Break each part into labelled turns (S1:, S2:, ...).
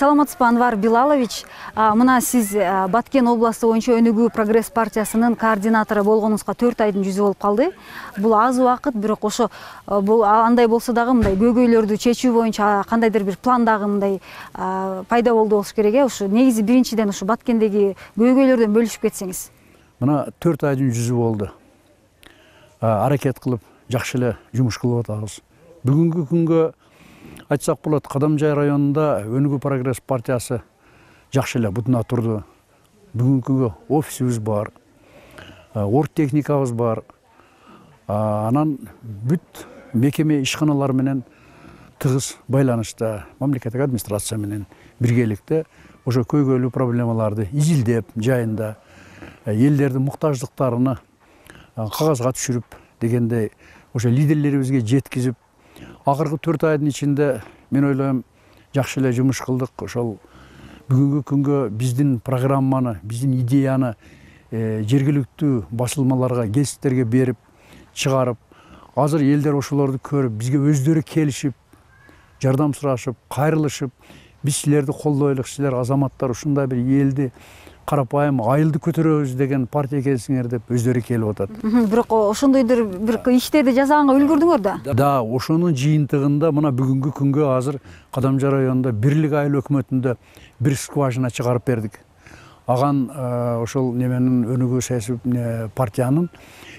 S1: Саламатсызбы, Анвар Билалович. Мына сиз Баткен областы боюнча Өнүгүү Прогресс партиясынын координатору болгонуңузга 4 айдын жүзү болуп калды. Бул аз убакыт, бирок ошо бул андай болсо дагы мындай көйгөйлөрдү чечүү боюнча кандайдыр бир план дагы мындай пайда болду болуш керек. Ушу негизи биринчиден ушу Баткендеги көйгөйлөрдөн бөлүшүп кетсеңиз.
S2: Мына 4 айдын жүзү болду. Аракет кылып, жакшы эле жумуш кылып атабыз. Бүгүнкү күнгө айтсак болот, Кадамжай районунда Өнүгүү Прогресс партиясы жакшы эле бутуна турду. Бүгүнкү күнгө офисибиз бар, оргтехникабыз бар. Анан бүт мекеме ишканалар менен тыгыз байланышта, мамлекеттик администрация менен биргеликте ошо көйгөйлүү проблемаларды изилдеп, жайында элдердин муктаждыктарына кагазга түшүрүп дегендей ошо лидерлерибизге жеткизип, акыркы 4 айдын ичинде мен ойлойм жакшы эле жумуш кылдык. Ошол бүгүнкү күнгө биздин программаны, биздин идеяны жергиликтүү басылмаларга, гезиттерге берип, чыгарып, азыр элдер ошолорду көрүп, бизге өздөрү келишип, жардам сурашып, кайрылышып, биз силерди колдойлук, силер азаматтар ушундай бир элди карапайым айылды көтөрөбүз деген партия экенсиңер деп өздөрү келип атат.
S1: Бирок ошондойдор бир иштерди жасаганга үлгүрдүңөр да.
S2: Да, ошонун жыйынтыгында мына бүгүнкү күнгө азыр Кадамжай районунда Бирлик айыл өкмөтүндө бир скважина чыгарып бердик. Аган ошол неменин Өнүгүү саясий партиянын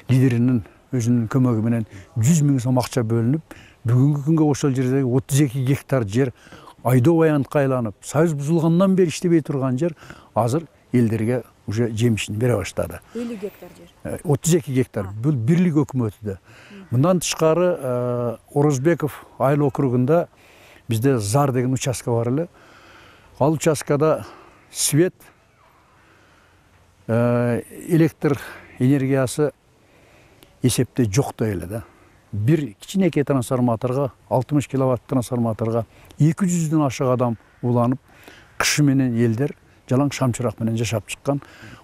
S2: лидеринин өзүнүн көмөгү менен 100 000 сом акча бөлүнүп, бүгүнкү күнгө ошол жердеги 32 гектар жер айдоо аянтка айланып, союз бузулгандан бери иштебей турган жер азыр элдерге уже жемишин бере баштады.
S1: 50 гектар жер.
S2: 32 гектар. Бул Бирлик өкмөтүдө. Мындан тышкары Орозбеков айыл округунда бизде Зар деген участка бар эле. Ал участкада свет, электр энергиясы эсепте жоктой эле да. Бир кичинекей трансформаторго, 60 киловатт трансформаторго 200дөн ашык адам уланып, кышы менен элдер жалаң шамчырак менен жашап чыккан.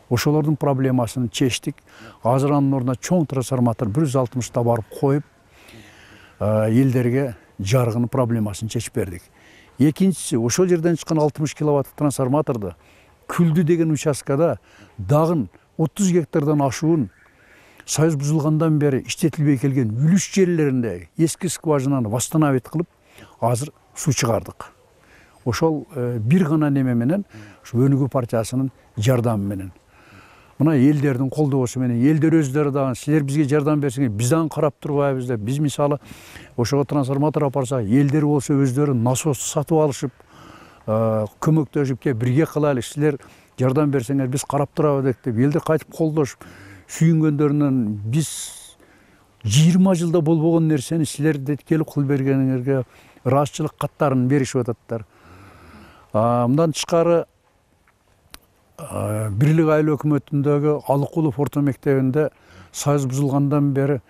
S2: Ошолордун проблемасын чечтик. Азыр анын ордуна чоң трансформатор 160та барып коюп, элдерге жарыгынын проблемасын чечип бердик. Экинчиси, ошол жерден чыккан 60 киловатт трансформаторду Күлдү деген участкада дагы 30 гектардан ашуун союз бузулгандан бери иштетилбей келген үлүш жерлеринде эски скважинаны восстановить кылып, азыр суу чыгардык. Ошол бир гана неме менен, ушу Өнүгүү партиясынын жардамы менен. Мына элдердин колдоосу менен, элдер өздөрү дагы силер бизге жардам берсеңер, биз аны карап турбайбыз деп, биз мисалы ошого трансформатор апарсак, элдер болсо өздөрү насос сатып алышып, көмөктөшүп кеп бирге кылайлык, силер жардам берсеңер, биз карап турабыз деп, элдер кайтып колдошуп, сүйүнгөндөрүнөн биз 20 жылда болбогон нерсени силерде келип кылып бергениңерге ыраазычылык каттарын беришип ататтар. Мындан тышкары Бирлик айыл өкмөтүндөгү Алыкулов орто мектебинде союз бузулгандан бери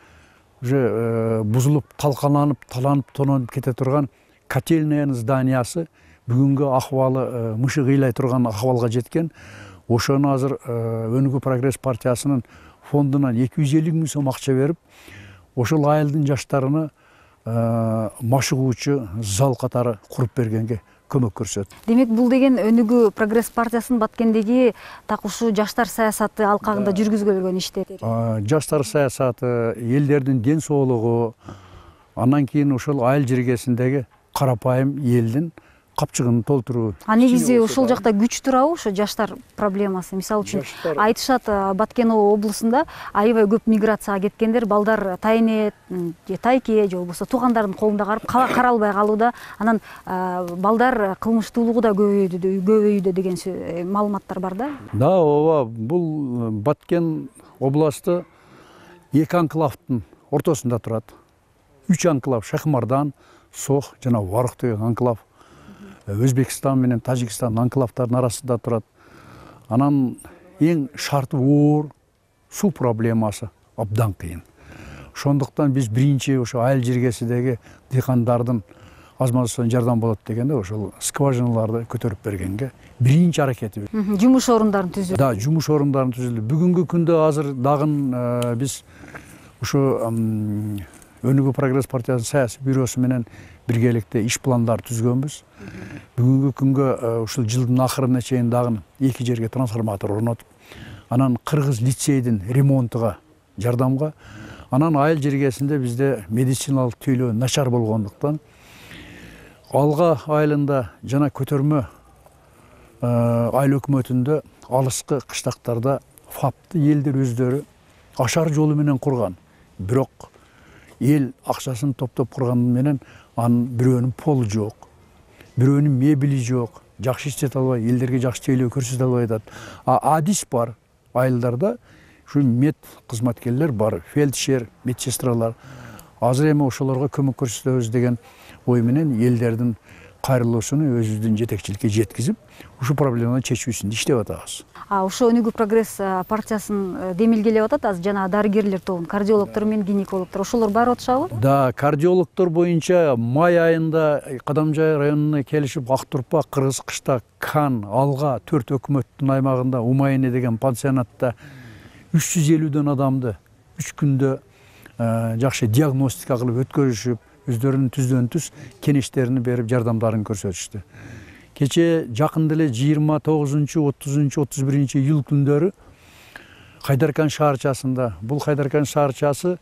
S2: уже бузулуп, талкаланып, таланып, тононуп кете турган котельныянын зданиясы бүгүнгү акыбалы мышы кыйлай турган акыбалга жеткен. Ошону азыр Өнүгүү Прогресс партиясынын фондунан 250 000 сом акча берип, ошол айылдын жаштарына машыгуучу зал катары куруп бергенге көмөк көрсөт.
S1: Демек, бул деген Өнүгүү Прогресс партиясынын Баткендеги так ушу жаштар саясаты алкагында жүргүзүлгөн иштер.
S2: Жаштар саясаты, элдердин ден соолугу, андан кийин ошол айыл жергесиндеги карапайым элдин капчыгын толтуруу.
S1: Негизи ошол жакта күч турабы ошо жаштар проблемасы? Мисалы үчүн айтышат, Баткен облусунда аябай көп миграцияга кеткендер, балдар тайне, тайке же болбосо туугандардын колунда каралбай калууда, анан балдар кылмыштуулугу да көбөйүүдө деген маалыматтар бар да.
S2: Да, ооба, бул Баткен областы 2 анклавдын ортосунда турат. 3 анклав: Шахмардан, Сох жана Варык деген анклав. Өзбекстан менен Тажикстан анклавдардын арасында турат. Анан эң шарты оор суу проблемасы абдан кыйын. Ошондуктан биз биринчи ошо айыл жергесидеги дыйкандардын азмаздан жардам болот дегенде ошол скважиналарды көтөрүп бергенге биринчи аракетибиз.
S1: Жумуш орундарын түзүү.
S2: Да, жумуш орундарын түзүлдү. Бүгүнкү күндө азыр дагы биз ошо Өнүгүү прогресс партиясынын саясий бюросу менен биргеликте иш пландар түзгөнбүз. Бүгүнкү күнгө ушул жылдын акырына чейин дагы 2 жерге трансформатор орнотуп, анан Кыргыз лицейдин ремонтуга жардамга, анан айыл жергесинде бизде медициналык тейлөө начар болгондуктан Алга айылында жана көтөрмө айыл өкмөтүндө алыскы кыштактарда ФАПты элдер өздөрү ашар жолу менен курган. Бирок эл акчасын топтоп курганы менен анын бирөөнүн полу жок, бирөөнүн мебели жок, жакшы иштете албай, элдерге жакшы тейлөө көрсөтө албай атат. Адис бар айылдарда, ушу мед кызматкерлер бар, фельдшер, медсестралар. Азыр эми ошолорго көмөк көрсөтөбүз деген ой менен элдердин кайрылуусуну өзүбүздүн жетекчиликке жеткизип, ушу проблеманын чечүүсүндө иштеп атабыз.
S1: Ошо Өнүгүү прогресс партиясын демилгелеп атат азыр жана дарыгерлер тобун, кардиологдор менен гинекологдор, ошолор барып атышабы?
S2: Да, кардиологдор боюнча май айында Кадамжай районуна келишип, Актурпа, Кыргыз Кыштак, Кан, Алга 4 өкмөттүн аймагында Умайне деген пансионатта 350дөн адамды 3 күндө жакшы диагностика кылып өткөрүшүп, өздөрүнүн түздөн түз кеңештерин берип жардамдарын көрсөтүштү. Кече жакында эле 29, 30, 31 июль күндөрү Хайдаркан шаарчасында, бул Хайдаркан шаарчасы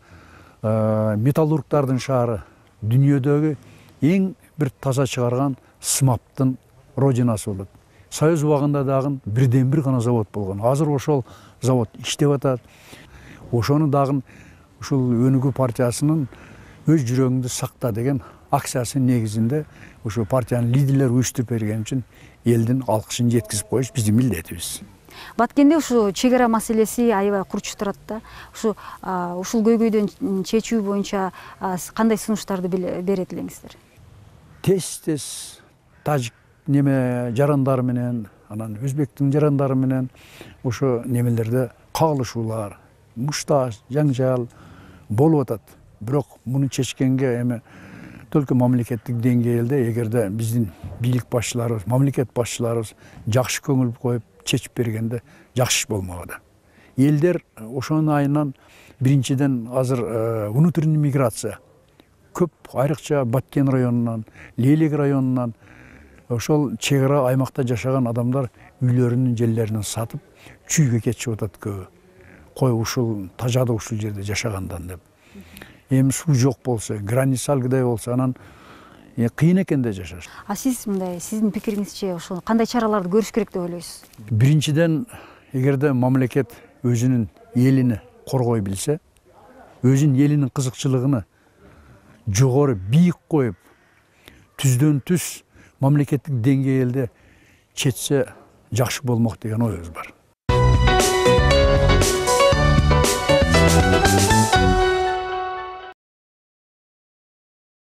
S2: металлургтардын шаары, дүйнөдөгү эң бир таза чыгарган СМАПтын родинасы болот. Союз убагында дагы бирден бир гана завод болгон. Азыр ошол завод иштеп атат. Ошону дагы ушул Өнүгүү партиясынын өз жүрөгүңдү сакта деген акциясынын негизинде ушу партиянын лидерлери уюштуруп берген үчүн элдин алкышын жеткизип коюш биздин милдетибиз.
S1: Баткенде ушу чек ара маселеси аябай курчуп турат да. Ушул көйгөйдөн чечүү боюнча кандай сунуштарды берет элеңиздер?
S2: Тез тажик жарандары менен, анан өзбектин жарандары менен ошо немелерде кагылышуулар, мушташ, жаңжал болуп атат. Бирок муну чечкенге эми только мамлекеттик деңгээлде эгерде биздин бийлик башчыларыбыз, мамлекет башчыларыбыз жакшы көңүл коюп чечип бергенде жакшы иш болмок да. Элдер ошонун айынан биринчиден азыр внутренний миграция көп, айрыкча Баткен районунан, Лелек районунан ошол чек ара аймакта жашаган адамдар үйлөрүнүн жерлерин сатып чүйгө кетишип атат көбү. Кой ушул тажады ушул жерде жашагандан деп. Эми суу жок болсо, граница алгыдай болсо, анан кыйын экен да жашаш.
S1: Сиз мындай, сиздин пикириңизче ошо кандай чараларды көрүш керек деп ойлойсуз?
S2: Биринчиден, эгерде мамлекет өзүнүн элини коргой билсе, өзүнүн элинин кызыкчылыгын жогору бийик коюп, түздөн түз мамлекеттик деңгээлде чечсе жакшы болмок деген оюбуз бар.